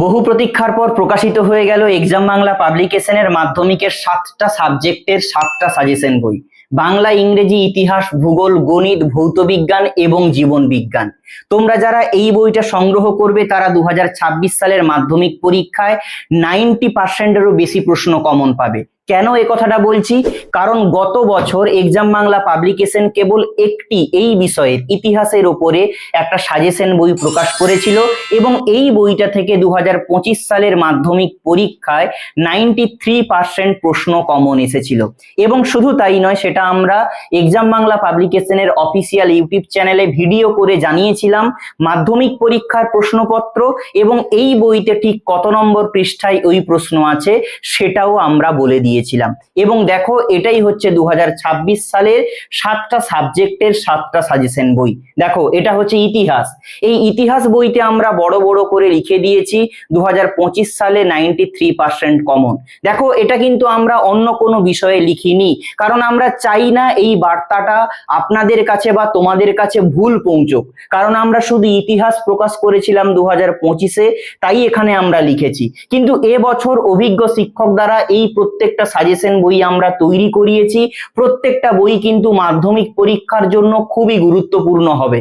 বহু প্রতীক্ষার পর প্রকাশিত হয়ে গেল এক্সাম বাংলা পাবলিকেশনের মাধ্যমিকের 7টা সাবজেক্টের 7টা সাজেশন বই। বাংলা, ইংরেজি, ইতিহাস, ভূগোল, গণিত, ভৌতবিজ্ঞান এবং জীবন বিজ্ঞান। তোমরা যারা এই বইটা সংগ্রহ করবে তারা 2026 সালের মাধ্যমিক পরীক্ষায় 90%-এরও বেশি প্রশ্ন কমন পাবে। কেন এ কথাটা বলছি? কারণ গত বছর এক্সাম বাংলা পাবলিকেশন কেবল একটি এই বিষয়ের ইতিহাসের ওপরে একটা সাজেশন বই প্রকাশ করেছিল এবং এই বইটা থেকে 2025 সালের মাধ্যমিক পরীক্ষায় 93% প্রশ্ন কমন এসেছিল। এবং শুধু তাই নয়, সেটা আমরা এক্সাম বাংলা পাবলিকেশনের অফিসিয়াল ইউটিউব চ্যানেলে ভিডিও করে জানিয়েছিলাম মাধ্যমিক পরীক্ষার প্রশ্নপত্র এবং এই বইতে ঠিক কত নম্বর পৃষ্ঠায় ওই প্রশ্ন আছে সেটাও আমরা বলে দিয়েছিলাম। এবং দেখো, এটাই হচ্ছে 2026 সালের 7টা সাবজেক্টের 7টা সাজেশন বই। দেখো, এটা হচ্ছে ইতিহাস। এই ইতিহাস বইতে আমরা বড় বড় করে লিখে দিয়েছি 2025 সালে 93% কমন। দেখো, এটা কিন্তু আমরা অন্য কোনো বিষয়ে লিখিনি, কারণ আমরা চাই না এই বার্তাটা আপনাদের কাছে বা তোমাদের কাছে ভুল পৌঁছুক। কারণ আমরা শুধু ইতিহাস প্রকাশ করেছিলাম 2025-এ, তাই এখানে আমরা লিখেছি। কিন্তু এবছর অভিজ্ঞ শিক্ষক দ্বারা এই প্রত্যেকটা সাজেশন বই আমরা তৈরি করিয়েছি। প্রত্যেকটা বই কিন্তু মাধ্যমিক পরীক্ষার জন্য খুবই গুরুত্বপূর্ণ হবে।